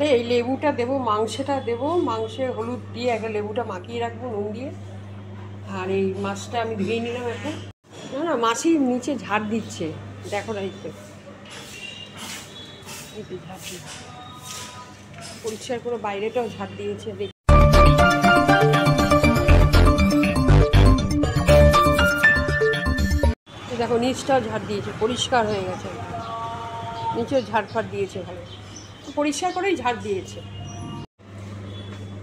আরে এই লেবুটা দেবো, মাংসটা দেবো, মাংসে হলুদ দিয়ে একটা লেবুটা মাখিয়ে রাখবো নুন দিয়ে। আর এই মাছটা আমি ধুয়ে নিলাম এখন। না না, মাছই নিচে ঝাড় দিচ্ছে, দেখো না, এই তো ঝাড় দিচ্ছে পরিষ্কার করে, বাইরেটাও ঝাড় দিয়েছে। দেখো নিচটাও ঝাড় দিয়েছে, পরিষ্কার হয়ে গেছে, নিচেও ঝাড় ফাড় দিয়েছে, ভালো পরিষ্কার করেই ঝাড় দিয়েছে।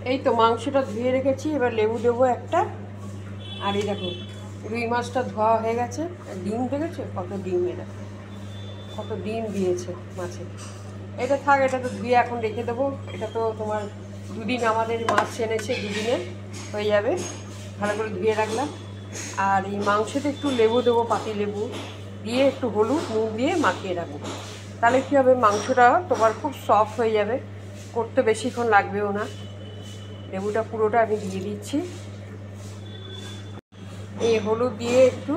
এই তো মাংসটা ধুয়ে রেখেছি, এবার লেবু দেবো একটা। আর এই দেখো রুই মাছটা ধোয়া হয়ে গেছে। ডিম দেখেছো কত ডিম, এটা কত ডিম দিয়েছে মাছে। এটা থাক, এটা তো ধুয়ে এখন রেখে দেবো। এটা তো তোমার দুদিন আমাদের মাছ এনেছে, দুদিনে হয়ে যাবে। ভালো করে ধুয়ে রাখলাম। আর এই মাংসতে একটু লেবু দেবো, পাতি লেবু দিয়ে একটু হলুদ নুন দিয়ে মাখিয়ে রাখবো। তাহলে কী হবে, মাংসটা তোমার খুব সফট হয়ে যাবে, করতে বেশিক্ষণ লাগবেও না। লেবুটা পুরোটা আমি দিয়ে দিচ্ছি। এই হলুদ দিয়ে একটু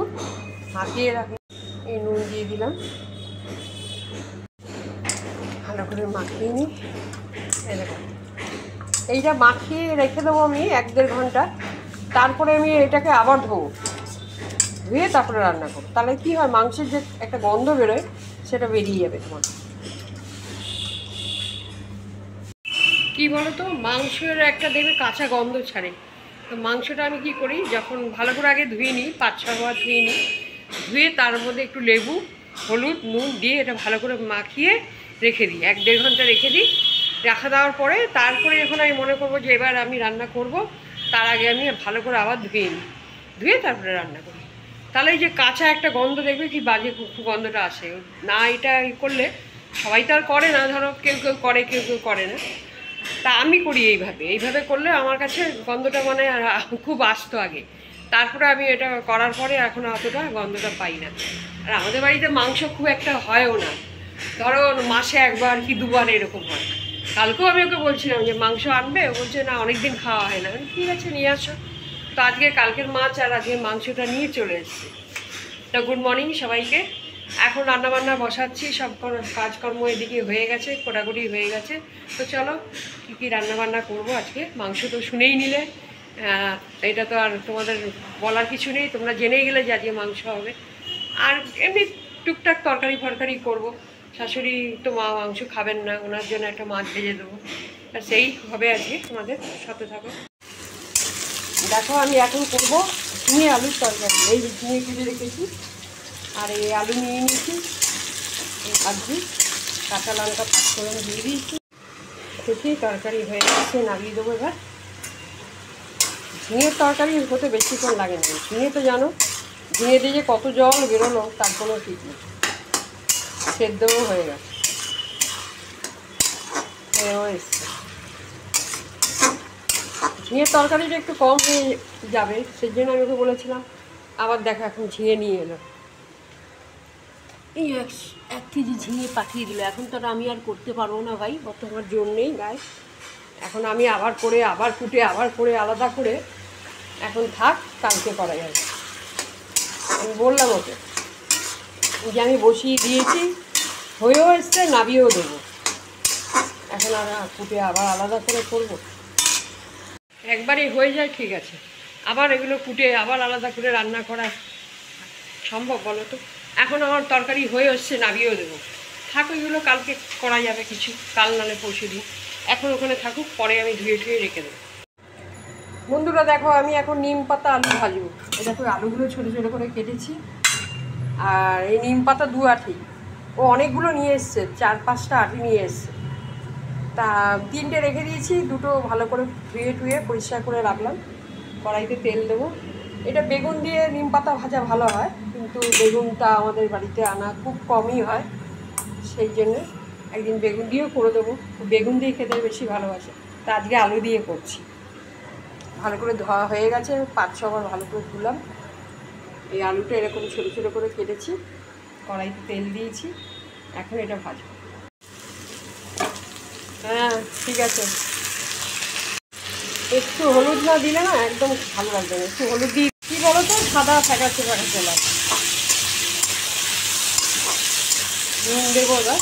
মাখিয়ে রাখলাম, এই নুন দিয়ে দিলাম, ভালো করে মাখিয়ে নিই। এরকম এইটা মাখিয়ে রেখে দেবো আমি 1-1.5 ঘন্টা। তারপরে আমি এটাকে আবার ধোবো, ধুয়ে তারপরে রান্না করবো। তাহলে কী হয়, মাংসের যে একটা গন্ধ বেরোয় সেটা বেরিয়ে যাবে তোমার। কী বলো তো, মাংসের একটা দেবে কাঁচা গন্ধ ছাড়ে। তো মাংসটা আমি কি করি, যখন ভালো করে আগে ধুয়ে নিই, 5-6 বার ধুয়ে নিই, ধুয়ে তার মধ্যে একটু লেবু হলুদ নুন দিয়ে এটা ভালো করে মাখিয়ে রেখে দিই, 1-1.5 ঘন্টা রেখে দিই। রাখা দেওয়ার পরে তারপরে যখন আমি মনে করবো যে এবার আমি রান্না করব, তার আগে আমি ভালো করে আবার ধুয়ে নিই, ধুয়ে তারপরে রান্না করি। তাহলে এই যে কাঁচা একটা গন্ধ দেখবে কি বাজে গন্ধটা আসে না। এটা করলে সবাই তো আর করে না, ধরো কেউ কেউ করে, কেউ কেউ করে না। তা আমি করি এইভাবে করলে আমার কাছে গন্ধটা মানে খুব আসতো আগে। তারপরে আমি এটা করার পরে এখন অতটা গন্ধটা পাই না। আর আমাদের বাড়িতে মাংস খুব একটা হয়ও না, ধরো মাসে 1বার কি 2বার এরকম হয়। কালকেও আমি ওকে বলছিলাম যে মাংস আনবে, ও বলছে না অনেকদিন খাওয়া হয় না। ঠিক আছে নিয়ে আসো। তো আজকে কালকের মাছ আর আজকে মাংসটা নিয়ে চলে এসেছি। তো গুড মর্নিং সবাইকে। এখন রান্নাবান্না বসাচ্ছি, সব কাজকর্ম এদিকে হয়ে গেছে, কোটাকুটি হয়ে গেছে। তো চলো কী কী রান্নাবান্না করবো আজকে। মাংস তো শুনেই নিলে, এটা তো আর তোমাদের বলার কিছু নেই, তোমরা জেনেই গেলে যে আজকে মাংস হবে। আর এমনি টুকটাক তরকারি ফরকারি করবো। শাশুড়ি তো মাংস খাবেন না, ওনার জন্য একটা মাছ ভেজে দেবো। আর সেই হবে আজকে, তোমাদের সাথে থাকো। দেখো আমি এখন করবো ঝিঙে আলুর তরকারি। এই যে ঝিঙে কেটে রেখেছি, আর এই আলু নিয়ে নিয়েছি, ভাজছি, কাঁচা লঙ্কা পাঁচফোড়ন দিয়ে দিয়েছি। দেখি তরকারি হয়ে গেছে, নামিয়ে দেবো এবার। ঝিঙের তরকারি হতে বেশিক্ষণ লাগে না। ঝিঙে তো জানো, ঝিঙে দিয়ে যে কত জল বেরোলো তার কোনো ঠিক নেই। সেদ্ধও হয়ে গেছে, হয়েও এসছে। ঝিঙের তরকারিটা একটু কম হয়ে যাবে, সেই জন্য আমি ওকে বলেছিলাম। আবার দেখো এখন ঝিঙে নিয়ে এলো, এই 1 কেজি ঝিঙে পাঠিয়ে দিল। এখন তো আমি আর করতে পারবো না ভাই, অত আমার জোর নেই গায়ে। এখন আমি আবার করে, আবার কুটে, আবার করে আলাদা করে, এখন থাক, কালকে করা যাবে। আমি বললাম ওকে যে আমি বসিয়ে দিয়েছি, হয়েও এসছে, নামিয়েও দেবো। এখন আর কুটে আবার আলাদা করে করবো? একবারই হয়ে যায় ঠিক আছে, আবার এগুলো কুটে আবার আলাদা করে রান্না করা সম্ভব বলো তো? এখন আমার তরকারি হয়ে এসছে, নামিয়েও দেবো। থাক, ওইগুলো কালকে করা যাবে কিছু, কাল নালে পরশু দিন। এখন ওখানে থাকুক, পরে আমি ধুয়ে ধুয়ে রেখে দেবো। বন্ধুরা দেখো, আমি এখন নিম পাতা আলু ভাজবো। এই দেখো আলুগুলো ছোটো ছোটো করে কেটেছি। আর এই নিম পাতা 2 আঁটি, ও অনেকগুলো নিয়ে এসছে, 4-5টা আঁটি নিয়ে এসছে। তা 3টে রেখে দিয়েছি, 2টো ভালো করে ধুয়ে টুয়ে পরিষ্কার করে রাখলাম। কড়াইতে তেল দেবো। এটা বেগুন দিয়ে নিম পাতা ভাজা ভালো হয়, কিন্তু বেগুনটা আমাদের বাড়িতে আনা খুব কমই হয়, সেই জন্যে একদিন বেগুন দিয়েও করে দেবো। বেগুন দিয়ে খেতে বেশি ভালোবাসে, তা আজকে আলু দিয়ে করছি। ভালো করে ধোয়া হয়ে গেছে, 5-6 বার ভালো করে ধুলাম। এই আলুটা এরকম ছোটো ছোটো করে কেটেছি, কড়াইতে তেল দিয়েছি, এখন এটা ভাজবো। হ্যাঁ ঠিক আছে, একটু হলুদ না দিলে না একদম ভালো লাগবে না। একটু হলুদ দিয়ে, কী বলো তো, সাদা ফ্যাকাশে ফ্যাকাশে লাগে। নুন দেবো এবার,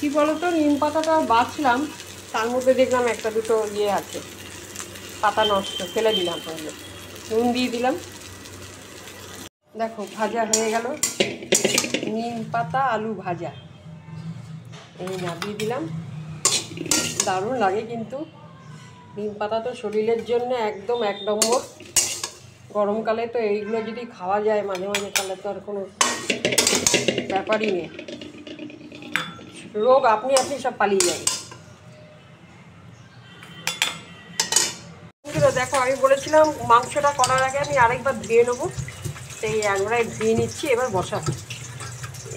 কি বলতো, নিম পাতাটা বাছলাম, তার মধ্যে দেখলাম একটা দুটো ইয়ে আছে, পাতা নষ্ট, ফেলে দিলাম। তাহলে নুন দিয়ে দিলাম। দেখো ভাজা হয়ে গেল, নিম পাতা আলু ভাজা, এই নামিয়ে দিলাম। দারুণ লাগে কিন্তু। নিম পাতা তো শরীরের জন্য একদম এক নম্বর। গরমকালে তো এইগুলো যদি খাওয়া যায় মাঝে মাঝে, তাহলে তো আর কোনো ব্যাপারই নেই, রোগ আপনি আপনি সব পালিয়ে যাবে। দেখো আমি বলেছিলাম মাংসটা করার আগে আমি আরেকবার ধুয়ে নেবো, সেই একবারে ধুয়ে নিচ্ছি। এবার বসাবো।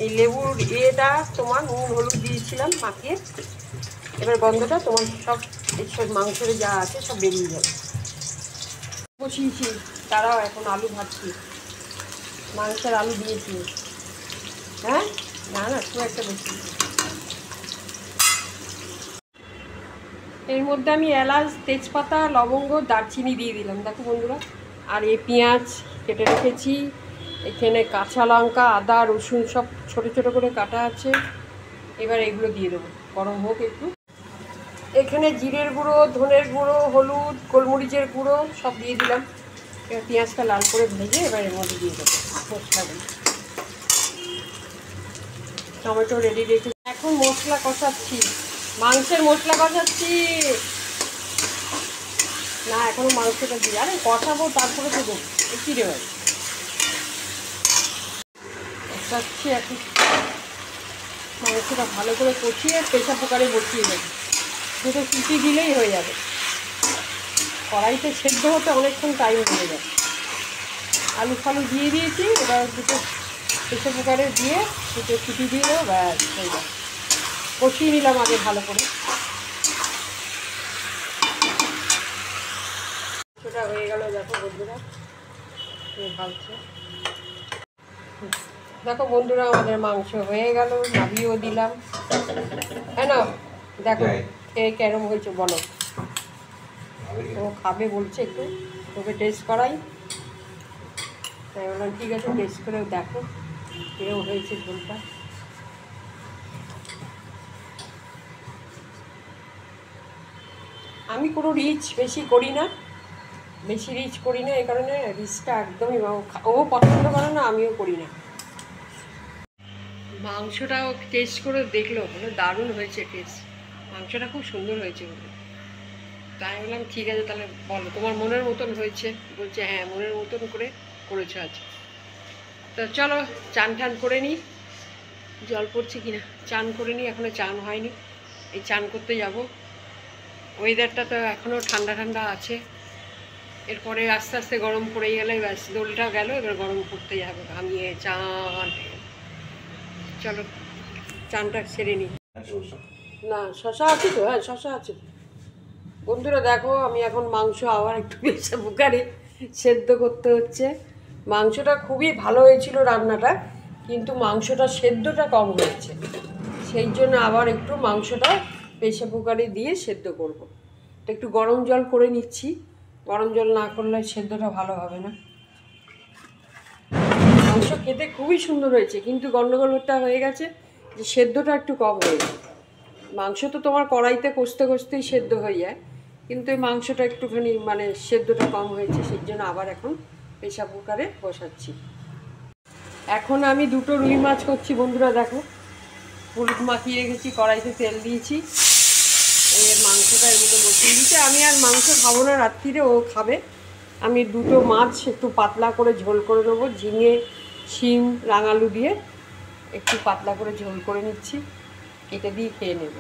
এই লেবুর ইয়েটা তোমার নুন হলুদ দিয়েছিলাম মাখিয়ে, এবার গন্ধটা তোমার সব এইসব মাংসের যা আছে সব বেরিয়ে যাবে। বসিয়েছি, তারাও এখন আলু ভাজছি, মাংসের আলু দিয়েছি। হ্যাঁ, না না, খুব একটা বেশি। এর মধ্যে আমি এলাচ, তেজপাতা, লবঙ্গ, দারচিনি দিয়ে দিলাম। দেখো বন্ধুরা, আর এই পেঁয়াজ কেটে রেখেছি, এখানে কাঁচা লঙ্কা, আদা, রসুন সব ছোটো ছোটো করে কাটা আছে। এবার এগুলো দিয়ে দেবো, গরম হোক একটু। এখানে জিরের গুঁড়ো, ধনের গুঁড়ো, হলুদ, গোলমরিচের গুঁড়ো সব দিয়ে দিলাম। এবার পেঁয়াজটা লাল করে ভেজে এবার এর মধ্যে দিয়ে দেবো মশলাগুলো। টমেটো রেডি রেখে এখন মশলা কষাচ্ছি, মাংসের মশলা কষাচ্ছি। না, এখনও মাংসটা দিই, আরে কষাবো তারপরে তো দেবো। কী রে ভাই, কষাচ্ছি এখন। মাংসটা ভালো করে কষিয়ে প্রেসার কুকারে বসিয়ে দেবো, দুটো সিটি দিলেই হয়ে যাবে। কড়াইতে সেদ্ধ হতে অনেকক্ষণ টাইম হয়ে যাবে। আলু ফালু দিয়ে দিয়েছি, এবার দুটো প্রেসার কুকারে দিয়ে দুটো সিটি দিয়ে দেবো, ব্যাস হয়ে যাবে। কষিয়ে নিলাম আগে ভালো করে। সেটা হয়ে গেল। দেখো বন্ধুরা, ভাবছে দেখো বন্ধুরা, আমাদের মাংস হয়ে গেল, নামিয়েও দিলাম। হ্যাঁ না, দেখো খেয়ে কেরম হয়েছে বলো। ও খাবে বলছে, একটু তোকে টেস্ট করাই। তাই বললাম ঠিক আছে, টেস্ট করেও দেখো কেরম হয়েছে ঝোলটা। আমি কোনো রিচ বেশি করি না, এই কারণে রিচটা একদমই ও পছন্দ করে না, আমিও করি না। মাংসটাও টেস্ট করে দেখলো, বলে দারুণ হয়েছে টেস্ট, মাংসটা খুব সুন্দর হয়েছে বলে। তাই বললাম ঠিক আছে, তাহলে বলো তোমার মনের মতন হয়েছে। বলছে হ্যাঁ, মনের মতন করে করেছো আজ। তো চলো চান টান করে নিই, জল পড়ছে কিনা, চান করে নিই। এখনও চান হয়নি, এই চান করতে যাব। ওয়েদারটা তো এখনও ঠান্ডা ঠান্ডা আছে, এরপরে আস্তে আস্তে গরম পড়ে গেলে ব্যাস, দোলটা গেল, এবার গরম পড়তে যাবে, ঘামিয়ে চান। চলো চানটা সেরে নিই। না শশা আছে তো, হ্যাঁ শশা আছে। বন্ধুরা দেখো, আমি এখন মাংস আবার একটু প্রেসার কুকারে সেদ্ধ করতে হচ্ছে। মাংসটা খুবই ভালো হয়েছিল রান্নাটা, কিন্তু মাংসটা সেদ্ধটা কম হয়েছে, সেই জন্য আবার একটু মাংসটা প্রেসার কুকারে দিয়ে সেদ্ধ করব। একটু গরম জল করে নিচ্ছি, গরম জল না করলে সেদ্ধটা ভালো হবে না। মাংস খেতে খুবই সুন্দর হয়েছে, কিন্তু গন্ডগোলটা হয়ে গেছে যে সেদ্ধটা একটু কম হয়েছে। মাংস তো তোমার কড়াইতে কষতে কষতেই সেদ্ধ হয়ে যায়, কিন্তু এই মাংসটা একটুখানি মানে সেদ্ধটা কম হয়েছে, সেই জন্য আবার এখন প্রেসার কুকারে বসাচ্ছি। এখন আমি দুটো রুই মাছ করছি বন্ধুরা। দেখো হলুদ মাখিয়ে রেখেছি, কড়াইতে তেল দিয়েছি, এর মাংসটা এর মধ্যে বসিয়ে দিয়েছি। আমি আর মাংস খাবো না রাত্রিরে, ও খাবে। আমি দুটো মাছ একটু পাতলা করে ঝোল করে নেবো, ঝিঙে, শিম, রাঙালু দিয়ে একটু পাতলা করে ঝোল করে নিচ্ছি, কেটে দিয়ে খেয়ে নেব।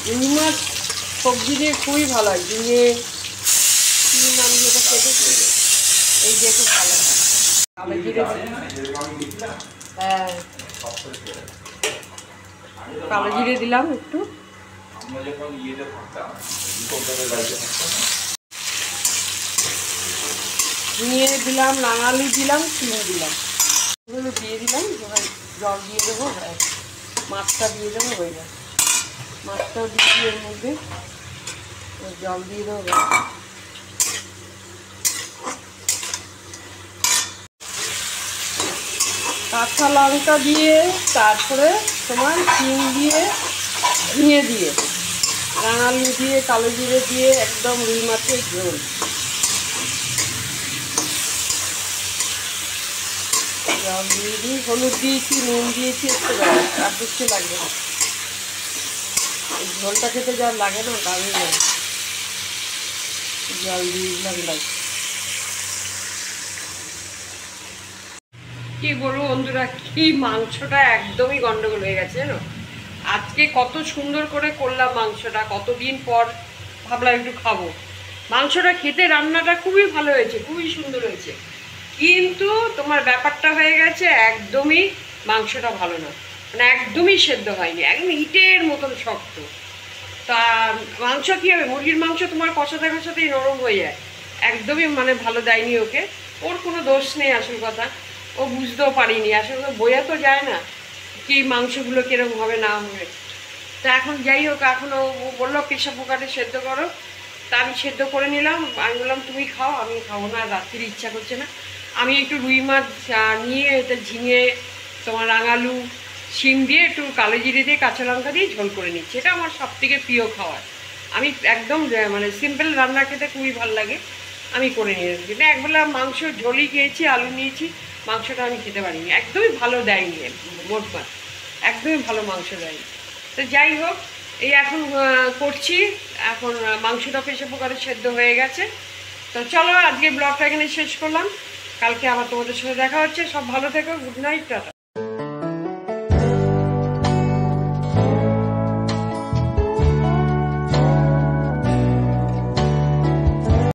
রুই মাছ সবজি দিয়ে খুবই ভালো হয়। ঝিঙে, শিম আমি যেটা কেটেছি এই দিয়ে খুব ভালো হয়। কালো জিরে হ্যাঁ, কালো জিরে দিলাম একটু, নিয়ে দিলাম রাঙালু দিলাম, চিনি দিলাম, এগুলো দিয়ে দিলাম। এবার জল দিয়ে দেবো, মাছটা দিয়ে দেবো, হয়ে যাবে। মাছটাও দিয়ে এর মধ্যে জল দিয়ে দেবো। কাঁচা লঙ্কা দিয়ে, তারপরে তোমার চিন দিয়ে, ঝিঙে দিয়ে, রাঙালু দিয়ে, কালো জিরে দিয়ে, একদম রুই মাছের ঝোল। জল দিয়ে দিই, হলুদ দিয়েছি, নুন দিয়েছি, একটু আর কিছু লাগবে না। এই ঝোলটা খেতে যা লাগে না দামি লাগে। জল দিয়ে দিলাম। কি বলবো বন্ধুরা, কি মাংসটা একদমই গন্ডগোল হয়ে গেছে জানো। আজকে কত সুন্দর করে করলাম মাংসটা, কতদিন পর ভাবলাম একটু খাবো। মাংসটা খেতে, রান্নাটা খুবই ভালো হয়েছে, খুবই সুন্দর হয়েছে, কিন্তু তোমার ব্যাপারটা হয়ে গেছে একদমই মাংসটা ভালো না, মানে একদমই সেদ্ধ হয়নি, একদম ইটের মতন শক্ত। তা মাংস কী হবে, মুরগির মাংস তোমার কষাতে কষাতেই নরম হয়ে যায়, একদমই মানে ভালো দেয়নি ওকে। ওর কোনো দোষ নেই, আসল কথা ও বুঝতেও পারিনি, আসলে বোঝা তো যায় না কি মাংসগুলো কীরকম হবে না হবে। তা এখন যাই হোক, এখনও ও বললো প্রেশার কুকারে সেদ্ধ করো, তা আমি সেদ্ধ করে নিলাম। আমি বললাম তুমি খাও, আমি খাবো না, রাত্রির ইচ্ছা করছে না। আমি একটু রুই মাছ নিয়ে এটা ঝিঙে, তোমার রাঙালু, শিম দিয়ে, একটু কালো জিরে দিয়ে, কাঁচা লঙ্কা দিয়ে ঝোল করে নিচ্ছি। এটা আমার সবথেকে প্রিয় খাবার। আমি একদম মানে সিম্পল রান্না খেতে খুবই ভালো লাগে, আমি করে নিয়েছি। কিন্তু একবেলা মাংস ঝোলই খেয়েছি, আলু নিয়েছি, মাংসটা আমি খেতে পারিনি, একদমই ভালো দেয়নি, মোট মাছ একদমই ভালো মাংস দেয়নি। তো যাই হোক, এই এখন করছি, এখন মাংসটা প্রেসার কুকারে সেদ্ধ হয়ে গেছে। তো চলো আজকে ব্লগটা এখানে শেষ করলাম, কালকে আবার তোমাদের সাথে দেখা হচ্ছে। সব ভালো থেকো, গুড নাইট, টাটা।